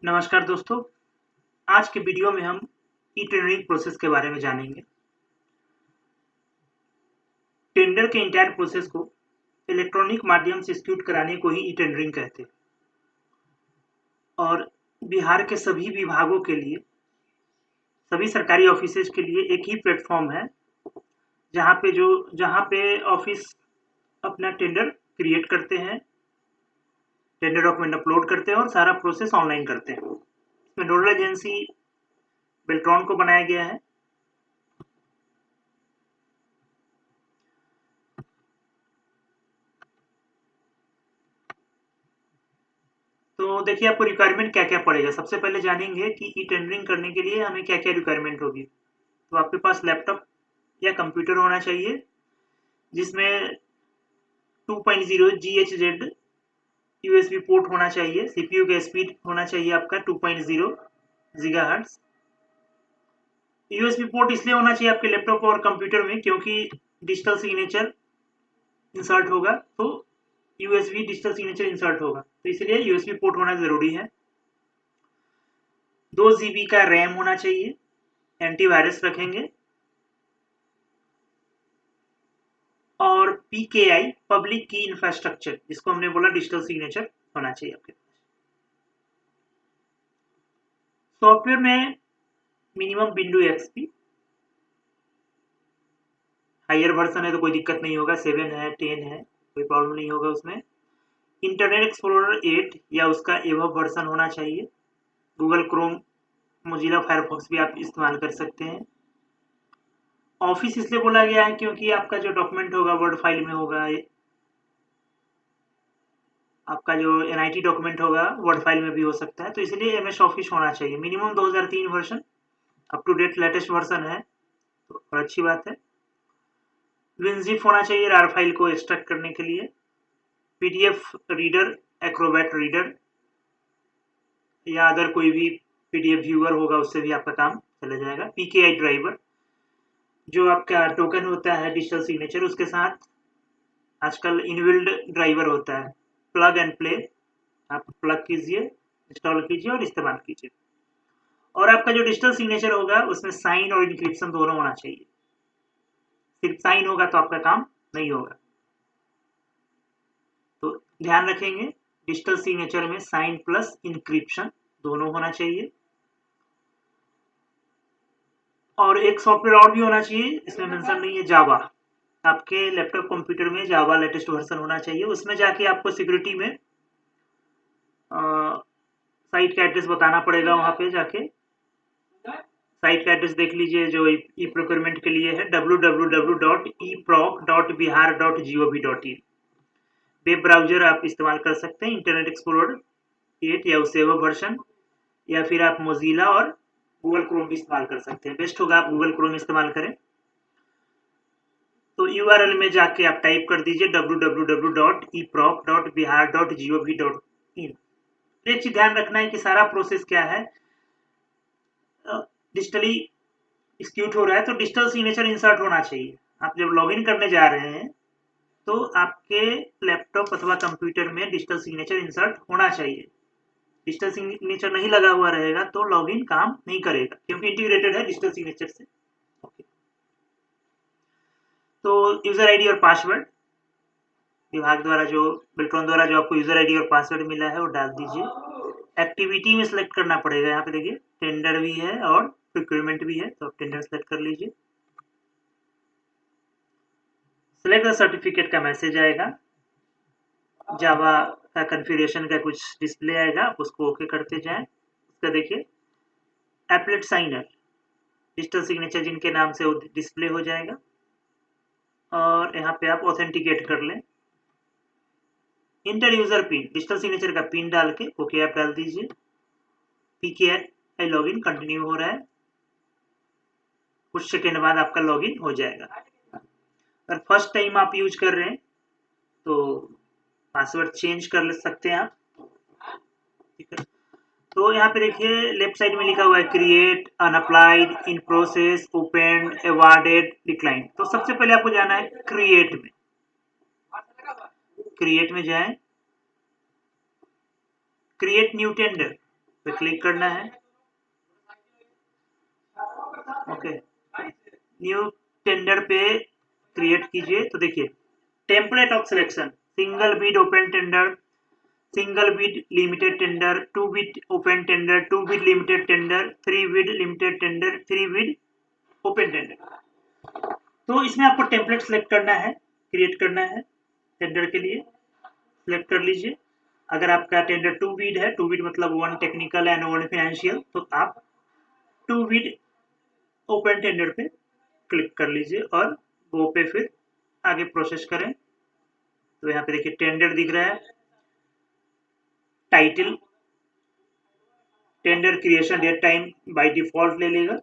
नमस्कार दोस्तों, आज के वीडियो में हम ई-टेंडरिंग प्रोसेस के बारे में जानेंगे। टेंडर के एंटायर प्रोसेस को इलेक्ट्रॉनिक माध्यम से एग्जीक्यूट कराने को ही ई-टेंडरिंग कहते हैं और बिहार के सभी विभागों के लिए, सभी सरकारी ऑफिसेज के लिए एक ही प्लेटफॉर्म है, जहाँ पे ऑफिस अपना टेंडर क्रिएट करते हैं, टेंडर डॉक्यूमेंट अपलोड करते हैं और सारा प्रोसेस ऑनलाइन करते हैं। इसमें नोडल एजेंसी बेल्ट्रॉन को बनाया गया है। तो देखिए आपको रिक्वायरमेंट क्या-क्या पड़ेगा। सबसे पहले जानेंगे कि ई-टेंडरिंग करने के लिए हमें क्या-क्या रिक्वायरमेंट होगी। तो आपके पास लैपटॉप या कंप्यूटर होना चाहिए, जिसमें 2.0 GHz यूएसबी पोर्ट होना चाहिए। सीपीयू का स्पीड होना चाहिए आपका 2.0 गीगाहर्ट्ज़। यूएसबी पोर्ट इसलिए होना चाहिए आपके लैपटॉप और कंप्यूटर में क्योंकि डिजिटल सिग्नेचर इंसर्ट होगा, तो यूएसबी डिजिटल सिग्नेचर इंसर्ट होगा, तो इसलिए यूएसबी पोर्ट होना ज़रूरी है। 2 जीबी का रैम होना चाहिए, एंटीवायरस रखेंगे और पीकेआई पब्लिक की इंफ्रास्ट्रक्चर, जिसको हमने बोला डिजिटल सिग्नेचर, होना चाहिए आपके पास। सॉफ्टवेयर में minimum window XP, higher version है तो कोई दिक्कत नहीं होगा, 7 है 10 है कोई प्रॉब्लम नहीं होगा उसमें। इंटरनेट एक्सप्लोरर 8 या उसका एबव वर्जन होना चाहिए। गूगल क्रोम, मोजिला फायरफॉक्स भी आप इस्तेमाल कर सकते हैं। ऑफिस इसलिए बोला गया है क्योंकि आपका जो डॉक्यूमेंट होगा वर्ड फाइल में होगा, आपका जो एनआईटी डॉक्यूमेंट होगा वर्ड फाइल में भी हो सकता है, तो इसलिए एमएस ऑफिस होना चाहिए। Minimum 2003 version, up to date latest version है, तो और अच्छी बात है। विनजिप होना चाहिए रार फाइल को एक्सट्रैक्ट करने के लिए। पीडीएफ रीडर, एक्रोबैट रीडर या अदर कोई भी पीडीएफ व्यूअर होगा, उससे भी आपका काम चला जाएगा। पीकेआई ड्राइवर, जो आपका टोकन होता है डिजिटल सिग्नेचर, उसके साथ आजकल इनबिल्ड ड्राइवर होता है, प्लग एंड प्ले, आप प्लग कीजिए, इंस्टॉल कीजिए और इस्तेमाल कीजिए। और आपका जो डिजिटल सिग्नेचर होगा उसमें साइन और इंक्रिप्शन दोनों होना चाहिए। सिर्फ साइन होगा तो आपका काम नहीं होगा, तो ध्यान रखेंगे डिजिटल सिग्नेचर में साइन प्लस इंक्रिप्शन दोनों होना चाहिए। और एक सॉफ्टवेयर और भी होना चाहिए, इसमें मेंशन नहीं है, जावा। आपके लैपटॉप कंप्यूटर में जावा लेटेस्ट वर्जन होना चाहिए। उसमें जाके आपको सिक्योरिटी में साइट का एड्रेस बताना पड़ेगा। वहां पे जाके साइट का एड्रेस देख लीजिए, जो ई प्रोक्योरमेंट के लिए है, www.eproc.bihar.gov.in। वेब ब्राउजर आप इस्तेमाल कर सकते हैं, इंटरनेट एक्सप्लोरर 8 या उससे एबव वर्जन, या फिर आप मोजिला और गूगल क्रोम भी इस्तेमाल कर सकते हैं। बेस्ट होगा आप गूगल क्रोम इस्तेमाल करें। तो यूआरएल में जाके आप टाइप कर दीजिए www.eproc.bihar.gov.in। एक चीज ध्यान रखना है कि सारा प्रोसेस क्या है, डिजिटली एग्जीक्यूट हो रहा है, तो डिजिटल सिग्नेचर इंसर्ट होना चाहिए। आप जब लॉगिन करने जा रहे हैं तो आपके लैपटॉप अथवा कंप्यूटर में डिजिटल सिग्नेचर इंसर्ट होना चाहिए। डिजिटल सिग्नेचर नहीं लगा हुआ रहेगा तो लॉगिन काम नहीं करेगा, क्योंकि इंटीग्रेटेड है डिजिटल सिग्नेचर से। तो यूजर आईडी और पासवर्ड, विभाग द्वारा जो बेल्ट्रॉन द्वारा जो आपको यूजर आईडी और पासवर्ड मिला है वो डाल दीजिए। एक्टिविटी में सिलेक्ट करना पड़ेगा। यहाँ पे देखिए टेंडर भी है और प्रोक्योरमेंट भी है, तो आप टेंडर सेलेक्ट कर लीजिए। सिलेक्ट द सर्टिफिकेट का मैसेज आएगा, जावा का कॉन्फ़िगरेशन का कुछ डिस्प्ले आएगा, आप उसको ओके करते जाएं। उसका देखिए एप्लेट साइनर, डिजिटल सिग्नेचर जिनके नाम से वो डिस्प्ले हो जाएगा, और यहाँ पे आप ऑथेंटिकेट कर लें। Inter user pin, digital signature का पिन डाल के ओके आप डाल दीजिए। पीकेआई लॉगिन कंटिन्यू हो रहा है, कुछ सेकेंड बाद आपका लॉगिन हो जाएगा। अगर फर्स्ट टाइम आप यूज कर रहे हैं तो पासवर्ड चेंज कर सकते हैं आप, ठीक है। तो यहाँ पे देखिए लेफ्ट साइड में लिखा हुआ है create, unapplied, in process, open, awarded, decline. तो सबसे पहले आपको जाना है क्रिएट में। क्रिएट में जाएं, क्रिएट न्यू टेंडर, पे क्लिक करना है। ओके, न्यू टेंडर पे क्रिएट कीजिए। तो देखिए template of selection, single bid open tender, single bid limited tender, two bid open tender, two bid limited tender, three bid limited tender, three bid open tender. तो इसमें आपको template select करना है, create करना है टेंडर के लिए, select कर लीजिए। अगर आपका टेंडर टू बिड है, टू बिड मतलब one technical and one financial, तो आप टू बिड ओपन टेंडर पे क्लिक कर लीजिए और गो पे फिर आगे प्रोसेस करें। तो यहाँ पे देखिए टेंडर दिख रहा है, title, tender creation date time by default ले लेगा।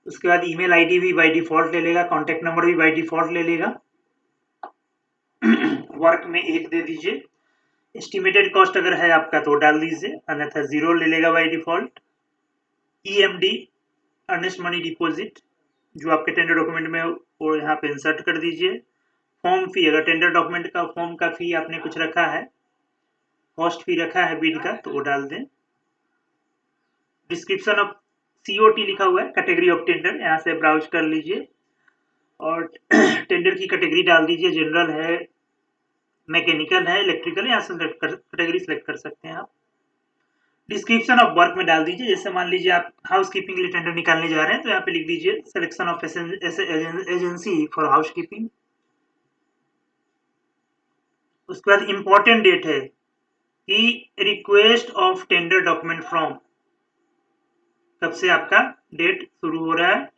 उसके बाद ईमेल आईडी भी बाय डिफॉल्ट ले लेगा, कॉन्टैक्ट नंबर भी बाय डिफॉल्ट ले लेगा। वर्क में 1 दे दीजिए। एस्टिमेटेड कॉस्ट अगर है आपका तो डाल दीजिए, अन्यथा 0 ले लेगा by default. EMD, earnest money deposit, जो आपके टेंडर डॉक्यूमेंट में वो यहाँ पे इंसर्ट कर दीजिए। फॉर्म फी, अगर टेंडर डॉक्यूमेंट का फॉर्म का फी आपने कुछ रखा है, कॉस्ट फी रखा है बिड का, तो वो डाल दें। डिस्क्रिप्शन ऑफ सीओटी लिखा हुआ है, कैटेगरी ऑफ टेंडर, यहाँ से ब्राउज कर लीजिए और टेंडर की कैटेगरी डाल दीजिए, जनरल है, मैकेनिकल है, इलेक्ट्रिकल है, यहाँ से कैटेगरी सेलेक्ट कर सकते हैं आप। डिस्क्रिप्शन ऑफ वर्क में डाल दीजिए, जैसे मान लीजिए आप हाउस कीपिंग के लिए टेंडर निकालने जा रहे हैं, तो यहाँ पे लिख दीजिए selection of agency for house keeping. उसके बाद इंपॉर्टेंट डेट है कि request of tender document from, कब से आपका डेट शुरू हो रहा है।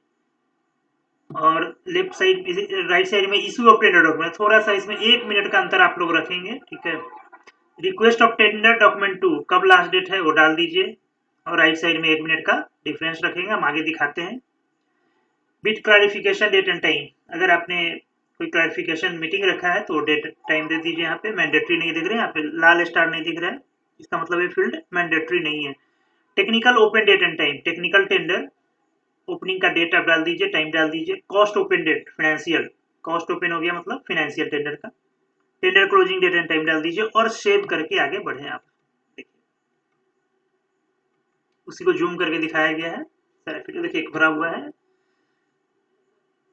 और लेफ्ट साइड, राइट साइड में इशू ऑफ टेंडर डॉक्यूमेंट, थोड़ा सा इसमें 1 मिनट का अंतर आप लोग रखेंगे, ठीक है। रिक्वेस्ट ऑफ टेंडर डॉक्यूमेंट 2, कब लास्ट डेट है वो डाल दीजिए और राइट साइड में 1 मिनट का डिफरेंस रखेंगे, हम आगे दिखाते हैं। Bid clarification date and time, अगर आपने कोई क्लैरिफिकेशन मीटिंग रखा है तो डेट टाइम दे दीजिए। यहाँ पे मैंडेटरी नहीं दिख रहे हैं, यहाँ पे लाल स्टार नहीं दिख रहा है, इसका मतलब ये फील्ड मैंडेटरी नहीं है। Technical open date and time, technical tender opening का डेट आप डाल दीजिए, टाइम डाल दीजिए। Cost open date, financial, cost open हो गया मतलब फाइनेंशियल टेंडर का। Tender closing date and time डाल दीजिए और सेव करके आगे बढ़े आप। देखिए उसी को जूम करके दिखाया गया है, सारा फिर देखिए भरा हुआ है,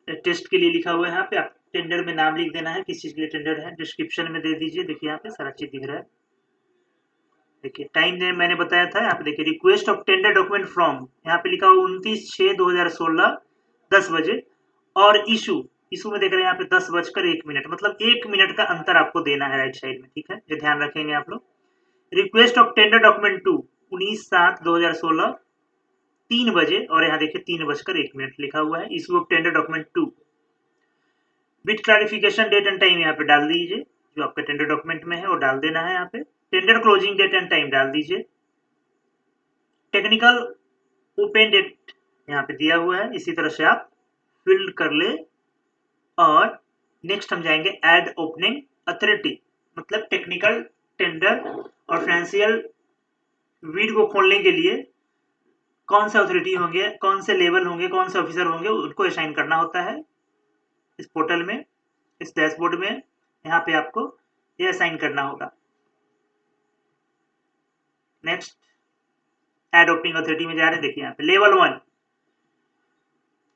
टेस्ट के लिए लिखा हुआ है। यहाँ पे आप टेंडर में नाम लिख देना है, किस चीज के लिए टेंडर है, डिस्क्रिप्शन में दे दीजिए। देखिए यहाँ पे सारा चीज दिख रहा है। देखिए टाइम मैंने बताया था, यहाँ पे देखिए request of tender document from, यहाँ पे लिखा हुआ 29/6/2016 10 बजे। और इशू, इशू में देख रहे हैं यहाँ पे 10:01, मतलब 1 मिनट का अंतर आपको देना है राइट साइड में, ठीक है, ये ध्यान रखेंगे आप लोग। रिक्वेस्ट ऑफ टेंडर डॉक्यूमेंट 2 19/7/2016 3 बजे, और यहाँ देखिए 3:01 लिखा हुआ है। Issue of tender document 2, bid clarification date and time यहाँ पे डाल दीजिए, जो आपका टेंडर डॉक्यूमेंट में है वो डाल देना है। यहाँ पे tender closing date and time डाल दीजिए। टेक्निकल ओपन डेट यहाँ पे दिया हुआ है, इसी तरह से आप फिल्ड कर ले। और नेक्स्ट हम जाएंगे ऐड ओपनिंग अथॉरिटी, मतलब टेक्निकल टेंडर और फाइनेंशियल बिड को खोलने के लिए कौन से अथॉरिटी होंगे, कौन से लेवल होंगे, कौन से ऑफिसर होंगे, उनको असाइन करना होता है इस पोर्टल में, इस डैशबोर्ड में। यहाँ पे आपको ये असाइन करना होगा। नेक्स्ट ऐड ओपनिंग अथॉरिटी में जा रहे हैं, देखिए यहाँ पे लेवल 1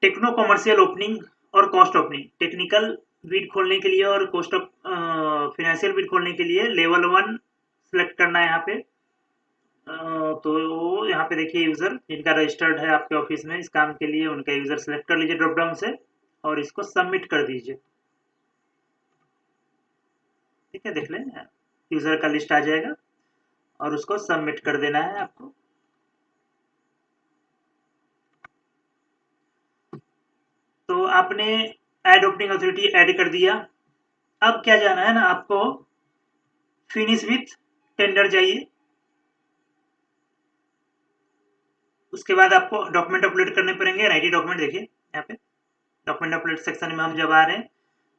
टेक्नो कमर्शियल ओपनिंग और कॉस्ट ओपनिंग, टेक्निकल बिड खोलने के लिए और कॉस्ट ऑफ फाइनेंशियल बिड खोलने के लिए लेवल 1 सेलेक्ट करना है यहाँ पे। तो यहाँ पे देखिए यूजर जिनका रजिस्टर्ड है आपके ऑफिस में इस काम के लिए, उनका यूजर सेलेक्ट कर लीजिए ड्रॉप डाउन से और इसको सबमिट कर दीजिए। ठीक है, देख लें यूजर का लिस्ट आ जाएगा और उसको सबमिट कर देना है आपको। तो आपने ऐड ओपनिंग अथॉरिटी ऐड कर दिया। अब क्या जाना है ना आपको, फिनिश विथ टेंडर जाइए। उसके बाद आपको डॉक्यूमेंट अपलोड करने पड़ेंगे, एनआईटी डॉक्यूमेंट। देखिए यहाँ पे डॉक्यूमेंट अपलोड सेक्शन में हम जब आ रहे हैं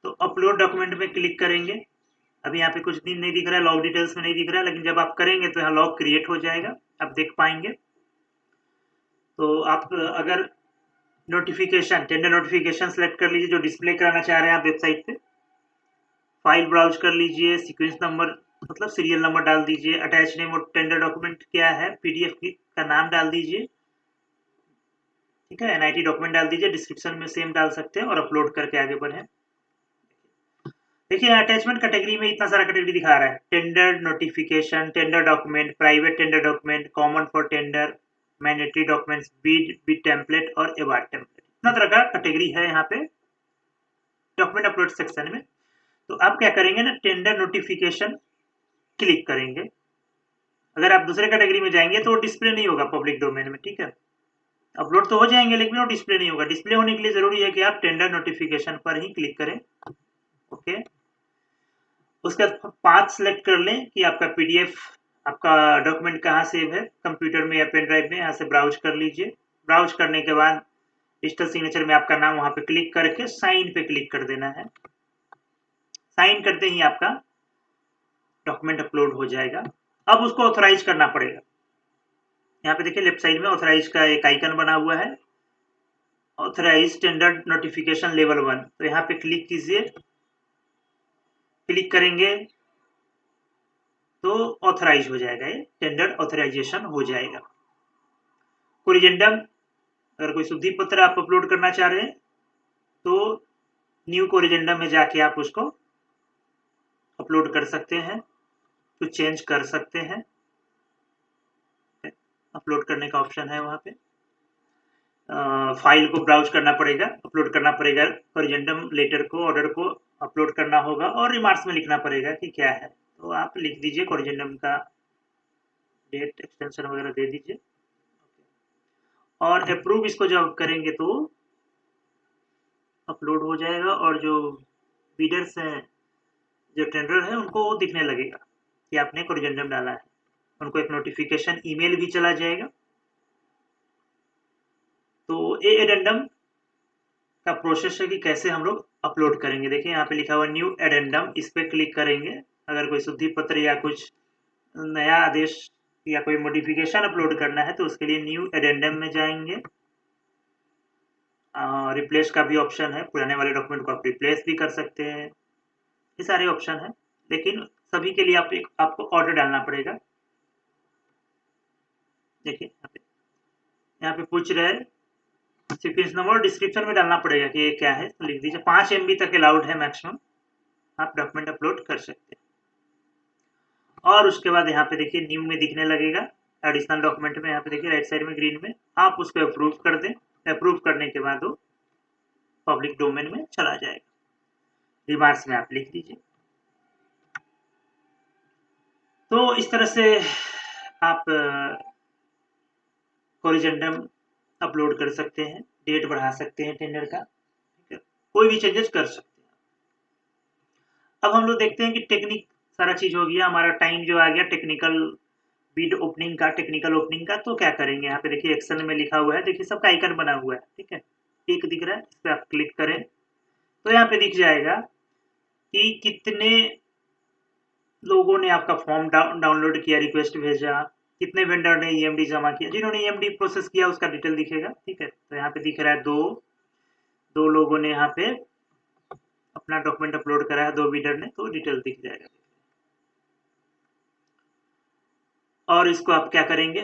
तो अपलोड डॉक्यूमेंट में क्लिक करेंगे। अभी यहाँ पे कुछ दिन नहीं दिख रहा है, लॉग डिटेल्स में नहीं दिख रहा है, लेकिन जब आप करेंगे तो यहाँ लॉग क्रिएट हो जाएगा, आप देख पाएंगे। तो आप अगर नोटिफिकेशन, टेंडर नोटिफिकेशन सेलेक्ट कर लीजिए जो डिस्प्ले कराना चाह रहे हैं आप वेबसाइट पे। फाइल ब्राउज कर लीजिए, सीक्वेंस नंबर मतलब सीरियल नंबर डाल दीजिए, अटैच नेम और टेंडर डॉक्यूमेंट क्या है, पीडीएफ का नाम डाल दीजिए, ठीक है, एनआईटी डॉक्यूमेंट डाल दीजिए, डिस्क्रिप्शन में सेम डाल सकते हैं और अपलोड करके आगे बढ़े। देखिए अटैचमेंट कैटेगरी में इतना सारा कैटेगरी दिखा रहा है, tender notification, tender document, private tender document, common for tender, mandatory documents, bid template और अवार्ड टेम्पलेट, इतना तरह का कैटेगरी है यहाँ पे डॉक्यूमेंट अपलोड सेक्शन में। तो आप क्या करेंगे ना, टेंडर नोटिफिकेशन क्लिक करेंगे। अगर आप दूसरे कैटेगरी में जाएंगे तो वो डिस्प्ले नहीं होगा पब्लिक डोमेन में, ठीक है, अपलोड तो हो जाएंगे लेकिन वो डिस्प्ले नहीं होगा। डिस्प्ले होने के लिए जरूरी है कि आप टेंडर नोटिफिकेशन पर ही क्लिक करें। ओके, उसके बाद पाथ सेलेक्ट कर लें कि आपका पीडीएफ, आपका डॉक्यूमेंट कहाँ सेव है, कंप्यूटर में या पेन ड्राइव में, यहाँ से ब्राउज कर लीजिए। ब्राउज करने के बाद डिजिटल सिग्नेचर में आपका नाम वहां पे क्लिक करके साइन पे क्लिक कर देना है। साइन करते ही आपका डॉक्यूमेंट अपलोड हो जाएगा। अब उसको ऑथराइज करना पड़ेगा। यहाँ पे देखिए लेफ्ट साइड में ऑथराइज का एक आइकन बना हुआ है, ऑथराइज टेंडर नोटिफिकेशन लेवल 1, तो यहाँ पे क्लिक कीजिए। क्लिक करेंगे तो ऑथराइज हो जाएगा, ये टेंडर ऑथराइजेशन हो जाएगा। कोरिजेंडम, अगर कोई शुद्धि पत्र आप अपलोड करना चाह रहे हैं तो न्यू कोरिजेंडम में जाके आप उसको अपलोड कर सकते हैं, तो चेंज कर सकते हैं। अपलोड करने का ऑप्शन है वहां पे। फाइल को ब्राउज करना पड़ेगा, अपलोड करना पड़ेगा, कोरिजेंडम लेटर को, ऑर्डर को अपलोड करना होगा और रिमार्क्स में लिखना पड़ेगा कि क्या है। तो आप लिख दीजिए कोरिजेंडम का डेट, एक्सटेंशन वगैरह दे दीजिए और अप्रूव इसको जब करेंगे तो अपलोड हो जाएगा और जो बीडर्स हैं, जो टेंडर है, उनको दिखने लगेगा कि आपने कोरिजेंडम डाला है। उनको एक नोटिफिकेशन ईमेल भी चला जाएगा। तो ये एडेंडम का प्रोसेस है कि कैसे हम लोग अपलोड करेंगे। देखिए यहाँ पे लिखा हुआ न्यू एडेंडम, इस पे क्लिक करेंगे। अगर कोई शुद्धि पत्र या कुछ नया आदेश या कोई मॉडिफिकेशन अपलोड करना है तो उसके लिए न्यू एडेंडम में जाएंगे। रिप्लेस का भी ऑप्शन है, पुराने वाले डॉक्यूमेंट को आप रिप्लेस भी कर सकते हैं। ये सारे ऑप्शन है, लेकिन सभी के लिए आपको ऑर्डर डालना पड़ेगा। देखिए यहाँ पे पूछ रहे हैं सीक्वेंस नंबर, डिस्क्रिप्शन में डालना पड़ेगा कि ये क्या है, तो लिख दीजिए। 5 MB तक अलाउड है मैक्सिमम, आप डॉक्यूमेंट अपलोड कर सकते हैं। और उसके बाद यहाँ पे देखिए न्यू में दिखने लगेगा एडिशनल डॉक्यूमेंट में, यहाँ पे देखिए राइट साइड में ग्रीन में, आप उसको अप्रूव कर दें। अप्रूव करने के बाद वो पब्लिक डोमेन में चला जाएगा। रिमार्क्स में आप लिख दीजिए। तो इस तरह से आप कोरिजेंडम अपलोड कर सकते हैं, डेट बढ़ा सकते हैं टेंडर का, ठीक है, कोई भी चेंजेस कर सकते हैं। अब हम लोग देखते हैं कि टेक्निक सारा चीज हो गया, हमारा टाइम जो आ गया टेक्निकल बिड ओपनिंग का, टेक्निकल ओपनिंग का। तो क्या करेंगे, यहाँ पे देखिए एक्सेल में लिखा हुआ है, देखिए सबका आइकन बना हुआ है, ठीक है, एक दिख रहा है, इस पर आप क्लिक करें तो यहाँ पे दिख जाएगा कि कितने लोगों ने आपका फॉर्म डाउनलोड किया, रिक्वेस्ट भेजा, कितने वेंडर ने ईएमडी जमा किया। जिन्होंने ईएमडी प्रोसेस किया उसका डिटेल दिखेगा, ठीक है। तो यहाँ पे दिख रहा है दो लोगों ने यहाँ पे अपना डॉक्यूमेंट अपलोड करा है, 2 बिडर ने, तो डिटेल दिख जाएगा। और इसको आप क्या करेंगे,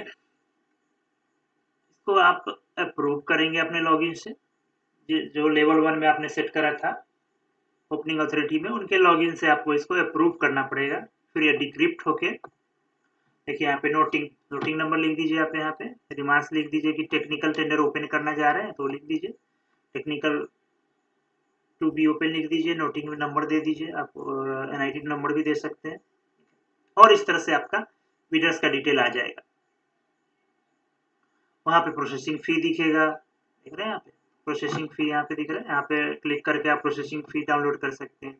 इसको आप अप्रूव करेंगे अपने लॉगिन से। जो लेवल 1 में आपने सेट करा था ओपनिंग अथॉरिटी में, उनके लॉगिन से आपको इसको अप्रूव करना पड़ेगा। फिर ये डिक्रिप्ट होके देखिए यहाँ पे नोटिंग नंबर लिख दीजिए। आप यहाँ पे रिमार्क्स लिख दीजिए कि टेक्निकल टेंडर ओपन करना जा रहे हैं तो लिख दीजिए, टेक्निकल टू बी ओपन लिख दीजिए, नोटिंग में नंबर दे दीजिए, आप एनआईटी नंबर भी दे सकते हैं। और इस तरह से आपका बिडर्स का डिटेल आ जाएगा। वहाँ पे प्रोसेसिंग फी दिखेगा, देख रहे हैं यहाँ पे प्रोसेसिंग फी, यहाँ पे दिख रहा है, यहाँ पे क्लिक करके आप प्रोसेसिंग फी डाउनलोड कर सकते हैं।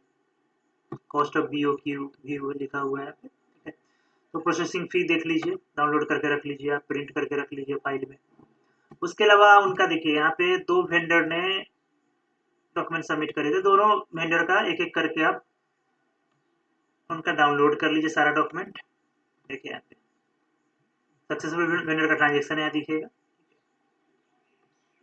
कॉस्ट ऑफ बीओक्यू भी लिखा हुआ है यहाँ पे, ठीक है। तो प्रोसेसिंग फी देख लीजिए, डाउनलोड करके रख लीजिए, आप प्रिंट करके रख लीजिए फाइल में। उसके अलावा उनका देखिए यहाँ पे 2 वेंडर ने डॉक्यूमेंट सबमिट करे थे, दोनों वेंडर का एक एक करके आप उनका डाउनलोड कर लीजिए सारा डॉक्यूमेंट। देखिए यहाँ पे सक्सेसफुल वेंडर का ट्रांजेक्शन यहाँ दिखेगा,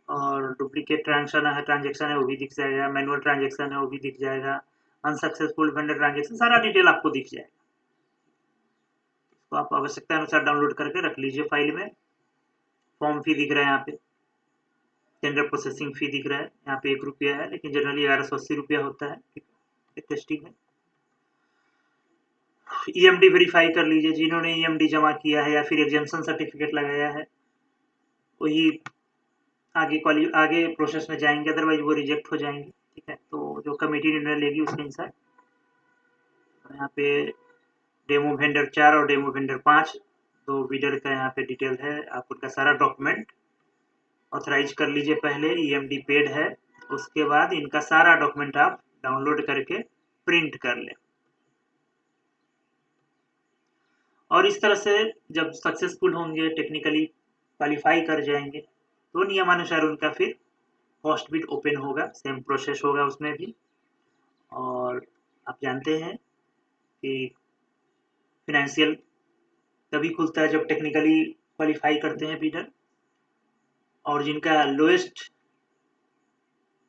और डुप्लीकेट ट्रांजेक्शन है वो भी दिख जाएगा, मैनुअल ट्रांजेक्शन है वो भी दिख जाएगा, अनसक्सेसफुल वेंडर ट्रांजेक्शन, सारा डिटेल आपको दिख जाएगा। तो आप आवश्यकता अनुसार डाउनलोड करके रख लीजिए फाइल में। फॉर्म फी दिख रहा है यहाँ पे, टेंडर प्रोसेसिंग फी दिख रहा है यहाँ पे 1 रुपया है, लेकिन जनरली 1180 रुपया होता है। ठीक है, टेस्टिंग है। ईएमडी वेरीफाई कर लीजिए, जिन्होंने ईएमडी जमा किया है या फिर एग्जेम्पशन सर्टिफिकेट लगाया है वही आगे प्रोसेस में जाएंगे, अदरवाइज वो रिजेक्ट हो जाएंगे। ठीक है, तो जो कमेटी निर्णय लेगी उसके अनुसार। यहाँ पे डेमो वेंडर 4 और डेमो वेंडर 5 दो बिडर का यहाँ पे डिटेल है। आप उनका सारा डॉक्यूमेंट ऑथराइज कर लीजिए पहले, ईएमडी पेड है, उसके बाद इनका सारा डॉक्यूमेंट आप डाउनलोड करके प्रिंट कर लें। और इस तरह से जब सक्सेसफुल होंगे, टेक्निकली क्वालिफाई कर जाएंगे, तो नियमानुसार उनका फिर कॉस्ट बिट ओपन होगा, सेम प्रोसेस होगा उसमें भी। और आप जानते हैं कि फिनेंशियल तभी खुलता है जब टेक्निकली क्वालिफाई करते हैं बिडर, और जिनका लोएस्ट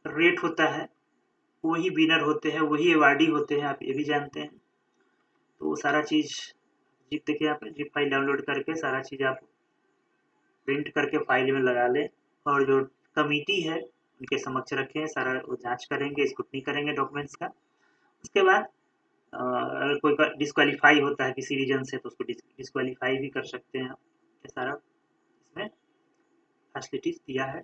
रेट होता है वही विनर होते हैं, वही अवार्डी होते हैं, आप ये भी जानते हैं। तो सारा चीज़ जिप देखिए यहाँ पे, जिप फाइल डाउनलोड करके सारा चीज़ आप प्रिंट करके फाइल में लगा लें, और जो कमिटी है उनके समक्ष रखें, सारा वो जांच करेंगे, स्क्रूटनी करेंगे डॉक्यूमेंट्स का। उसके बाद अगर कोई डिस्क्वालीफाई होता है किसी रीजन से तो उसको डिस्क्वालीफाई भी कर सकते हैं। ये सारा इसमें फैसिलिटीज दिया है।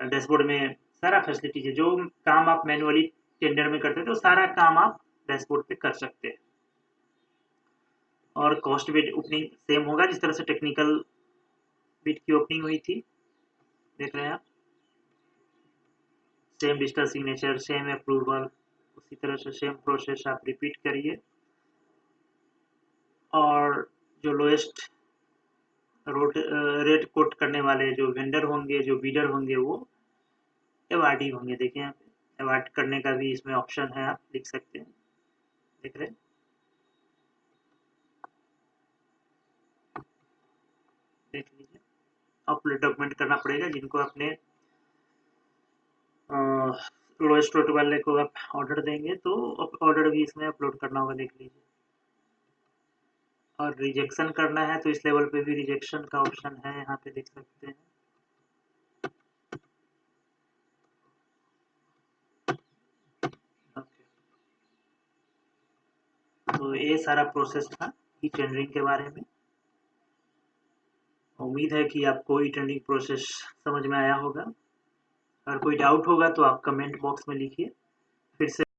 डैशबोर्ड में सारा फैसिलिटीज है, जो काम आप मैनुअली टेंडर में करते थे वो सारा काम आप डैशबोर्ड पे कर सकते हैं। और कॉस्ट बिट ओपनिंग सेम होगा जिस तरह से टेक्निकल बिट की ओपनिंग हुई थी, देख रहे हैं आप, same digital signature, same approval, उसी तरह से सेम प्रोसेस आप रिपीट करिए। और जो लोएस्ट रेट कोट करने वाले जो वेंडर होंगे, जो बीडर होंगे, वो अवार्डी होंगे। देखिए यहाँ पे अवार्ड करने का भी इसमें ऑप्शन है, आप लिख सकते हैं, देख रहे हैं। देख लीजिए, अपलोड डॉक्यूमेंट करना पड़ेगा जिनको अपने लोएस्ट रेट वाले को आप ऑर्डर देंगे तो ऑर्डर भी इसमें अपलोड करना होगा, देख लीजिए। और रिजेक्शन करना है तो इस लेवल पे भी रिजेक्शन का ऑप्शन है, यहाँ पे देख सकते हैं। तो ये सारा प्रोसेस था ई टेंडरिंग के बारे में। उम्मीद है कि आपको ई टेंडरिंग प्रोसेस समझ में आया होगा। अगर कोई डाउट होगा तो आप कमेंट बॉक्स में लिखिए, फिर से